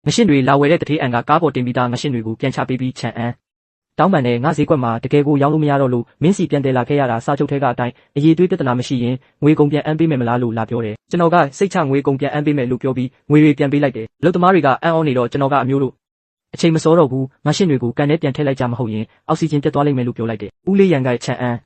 ငရှင်းတွေလာဝယ်တဲ့တထေးအန်ကကားပေါ်တင်ပြီးသားငရှင်းတွေကိုပြန်ချပေးပြီးချန်အန်တောင်းပန်တဲ့ငါဈေးကွက်မှာတကယ်ကိုရောင်းလို့မရတော့လို့မင်းစီပြန်တယ်လာခဲ့ရတာစာချုပ်ထဲကအတိုင်းအရေးသွေးပြဿနာမရှိရင်ငွေကုန်ပြန်အမ်းပေးမယ်မလားလို့လာပြောတယ်ကျွန်တော်ကစိတ်ချငွေကုန်ပြန်အမ်းပေးမယ်လို့ပြောပြီးငွေတွေပြန်ပေးလိုက်တယ်လူသမားတွေကအံ့ဩနေတော့ကျွန်တော်ကအမျိုးတို့အချိန်မစောတော့ဘူးငါရှင်းတွေကိုကန်ထဲပြန်ထည့်လိုက်ကြမဟုတ်ရင်အောက်ဆီဂျင်ပြတ်သွားလိမ့်မယ်လို့ပြောလိုက်တယ်ဦးလေးရန်ကချန်အန်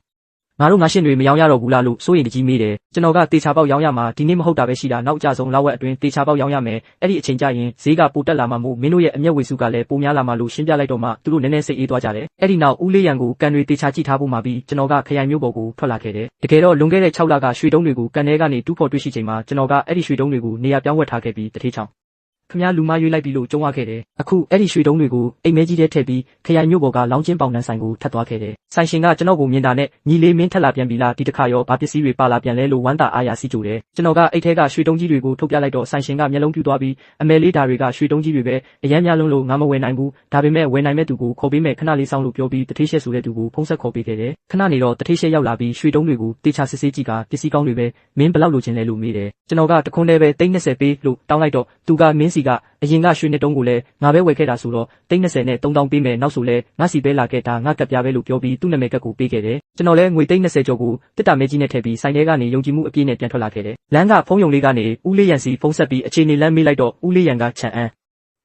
ငါတို့ငါရှင်းတွေမရောင်းရတော့ဘူးလားလို့စိုးရိမ်တကြီးမေးတယ်ကျွန်တော်ကတေချာပေါက်ရောင်းရမှာဒီနေ့မဟုတ်တာပဲရှိတာနောက်အကြဆုံးလောက်ဝက်အတွင်းတေချာပေါက်ရောင်းရမယ်အဲ့ဒီအချိန်ကျရင်ဈေးကပိုတက်လာမှာမို့မင်းတို့ရဲ့အမျက်ဝေစုကလည်းပိုများလာမှာလို့ရှင်းပြလိုက်တော့မှသူတို့နည်းနည်းစိတ်အေးသွားကြတယ်အဲ့ဒီနောက်ဦးလေးရန်ကိုကန်တွေတေချာကြည့်ထားဖို့မှပြီးကျွန်တော်ကခရိုင်မျိုးပေါ်ကိုထွက်လာခဲ့တယ်တကယ်တော့လွန်ခဲ့တဲ့6လကရွှေတုံးတွေကိုကန်ထဲကနေတူးဖော်တွေ့ရှိချိန်မှာကျွန်တော်ကအဲ့ဒီရွှေတုံးတွေကိုနေရာပြောင်းဝတ်ထားခဲ့ပြီးတထေးချောင်းခမရလူမရွေးလိုက်ပြီလို့ကြုံရခဲ့တယ်အခုအဲ့ဒီရွှေတုံးတွေကိုအိမ်မဲကြီးထဲထည့်ပြီးခရိုင်မျိုးပေါ်ကလောင်းချင်းပေါင်နှန်းဆိုင်ကိုထပ်သွားခဲ့တယ်ဆိုင်ရှင်ကကျွန်တော်ကိုမြင်တာနဲ့ညီလေးမင်းထက်လာပြန်ပြီလားဒီတစ်ခါရောဘာပစ္စည်းတွေပါလာပြန်လဲလို့ဝမ်းသာအားရစီကြိုတယ်ကျွန်တော်ကအိတ်ထဲကရွှေတုံးကြီးတွေကိုထုတ်ပြလိုက်တော့ဆိုင်ရှင်ကမျက်လုံးပြူသွားပြီးအမဲလေးဓာတွေကရွှေတုံးကြီးတွေပဲအရမ်းများလုံးလို့ငါမဝယ်နိုင်ဘူးဒါပေမဲ့ဝယ်နိုင်မဲ့သူကိုခေါ်ပေးမယ်ခဏလေးစောင့်လို့ပြောပြီးတထေးရှက်ဆိုတဲ့သူကိုဖုန်းဆက်ခေါ်ပေးခဲ့တယ်ခဏနေတော့တထေးရှက်ရောက်လာပြီးရွှေတုံးတွေကိုတေချာစစ်ဆေးကြည့်ကပစ္စည်းကောင်းတွေပဲမင်းဘယ်လောက်လိုချင်လဲလို့မေးတယ်ကျွန်တော်ကတခွန်းတည်းပဲ320ပေးလို့တောင်းလိုက်တော့သူကမင်းစီကအရင်ကရွှေနှစ်တုံးကိုလည်းငါပဲဝယ်ခဲ့တာဆိုတော့320နဲ့3000ပေးမယ်နောက်ဆိုလဲငါစီပဲလာခဲ့တာငါကပ်ပြားပဲလို့ပြောပြီးသူ့နာမည်ကပ်ကိုပေးခဲ့တယ်ကျွန်တော်လည်းငွေ320ကျော်ကိုတစ်တာမဲကြီးနဲ့ထည့်ပြီးဆိုင်ထဲကနေယုံကြည်မှုအပြည့်နဲ့ပြန်ထွက်လာခဲ့တယ်လမ်းကဖုန်းယုံလေးကနေဦးလေးရန်စီဖုန်းဆက်ပြီးအခြေအနေလမ်းမေးလိုက်တော့ဦးလေးရန်ကချန်အန်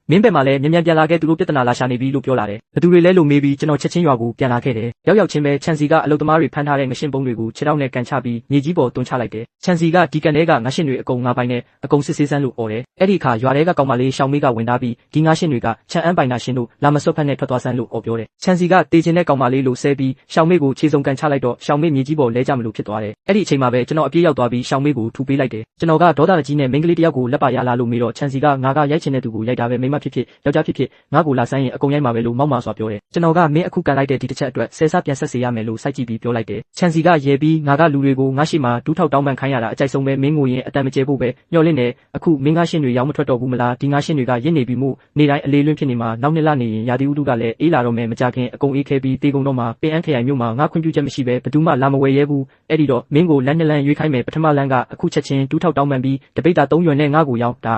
မင်းဘက်မှာလည်းမြန်မြန်ပြန်လာခဲ့သူတို့ပြဿနာလာရှာနေပြီလို့ပြောလာတယ်ဘသူတွေလဲလို့မေးပြီးကျွန်တော်ချက်ချင်းရွာကိုပြန်လာခဲ့တယ်ရောက်ရောက်ချင်းပဲချန်စီကအလုသမားတွေဖမ်းထားတဲ့ငရှင်းပုံးတွေကိုခြေထောက်နဲ့ကန်ချပြီးမြေကြီးပေါ်တွန်းချလိုက်တယ်ချန်စီကဒီကန်ထဲကငရှင်းတွေအကုန်ငါပိုင်နဲ့အကုန်စစ်ဆေးစမ်းလို့អော်တယ်အဲ့ဒီအခါရွာထဲကကောင်မလေးရှောင်းမေးကဝင်သားပြီးဒီငရှင်းတွေကချန်အန်းပိုင်နာရှင်းတို့လာမစွတ်ဖက်နဲ့ထွက်သွားစမ်းလို့អော်ပြောတယ်ချန်စီကတေချင်တဲ့ကောင်မလေးလို့ဆဲပြီးရှောင်းမေးကိုခြေစုံကန်ချလိုက်တော့ရှောင်းမေးမြေကြီးပေါ်လဲကျမလို့ဖြစ်သွားတယ်အဲ့ဒီအချိန်မှာပဲကျွန်တော်အပြေးရောက်သွားပြီးရှောင်းမေးကိုထူပေးလိုက်တယ်ကျွန်တော်ကဒေါသကြီးနဲ့မိန်းကလေးတယောက်ကိုလက်ပါရလာလို့မေးတော့ချန်စီကငါကရိုက်ချင်တဲ့သူကိုရိုက်တာပဲမိမဖြစ်ဖြစ်ယောက်ျားဖြစ်ဖြစ်ငါ့ကိုလာဆိုင်ရင်အကုန်ရိုက်မှာပဲလို့မောက်မာစွာပြောတယ်ကျွန်တော်ကမင်းအခုကန်လိုက်တဲ့ဒီတစ်ချက်အတွက်ဆယ်စားပြန်ဆက်စေရမယ်လို့စိုက်ကြည့်ပြီးပြောလိုက်တယ်ချန်စီကရဲပြီးငါကလူတွေကိုငါရှိမှဒူးထောက်တောင်းပန်ခိုင်းရတာအကြိုက်ဆုံးပဲမင်းငိုရင်အတန်မကျဲဖို့ပဲညှော်လင့်တယ်အခုမင်းငါရှင်းတွေရောင်းမထွက်တော့ဘူးမလားဒီငါရှင်းတွေကရင့်နေပြီမို့နေတိုင်းအလေးလွင့်ဖြစ်နေမှာနောက်နှစ်လနေရင်ရာသီဥတုကလည်းအေးလာတော့မယ်မကြခင်အကုန်အေးခဲပြီးတေကုန်တော့မှပင်အန်းခရိုင်မြို့မှာငါခွင့်ပြုချက်မရှိပဲဘယ်သူမှလာမဝယ်ရဲဘူးအဲ့ဒီတော့မင်းကိုလမ်းနှစ်လမ်းရွေးခိုင်းမယ်ပထမလမ်းကအခုချက်ချင်းဒူးထောက်တောင်းပန်ပြီးတပိတ်တာ3ရွယ်နဲ့ငါကိုရောက်တာ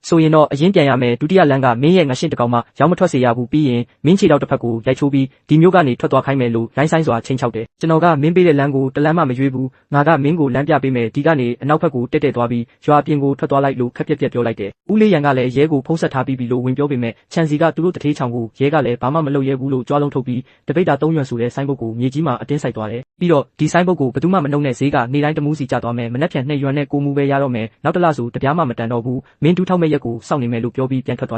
ဆိုရင်တော့အရင်ပြန်ရမယ်ဒုတိယလမ်းကမင်းရဲ့ငရှင်းတကောင်မှရောင်းမထွက်စေရဘူးပြီးရင်မင်းခြေတော့တစ်ဖက်ကိုရိုက်ချိုးပြီးဒီမျိုးကနေထွက်သွားခိုင်းမယ်လို့လိုင်းဆိုင်စွာချိန်ချောက်တယ်ကျွန်တော်ကမင်းပေးတဲ့လမ်းကိုတလမ်းမှမရွေးဘူးငါကမင်းကိုလမ်းပြပေးမယ်ဒီကနေအနောက်ဘက်ကိုတက်သွားပြီးရွာပြင်ကိုထွက်သွားလိုက်လို့ခက်ပြက်ပြက်ပြောလိုက်တယ်ဦးလေးရန်ကလည်းရဲကိုဖုံးဆက်ထားပြီးပြီလို့ဝင်ပြောပေမဲ့ချန်စီကသူတို့တထေးချောင်ကိုရဲကလည်းဘာမှမလုပ်ရဲဘူးလို့ကြွားလုံးထုတ်ပြီးတပိတ်တာ3ရွယ်ဆိုတဲ့ဆိုင်းဘုတ်ကိုမြေကြီးမှာအတင်းဆိုင်သွားတယ်ပြီးတော့ဒီဆိုင်းဘုတ်ကိုဘယ်သူမှမနှုတ်နဲ့ဈေးကနေတိုင်းတမူးစီကျသွားမယ်မနှက်ဖြန်2ရွယ်နဲ့ကိုမူပဲရတော့မယ်နောက်တစ်လဆိုတပြားမှမတန်တော့ဘူးမင်းဒူးထောက်မဲ့ရက်ကိုစောင့်နေမယ်လို့ပြောပြီးပြန်ထွက်သွား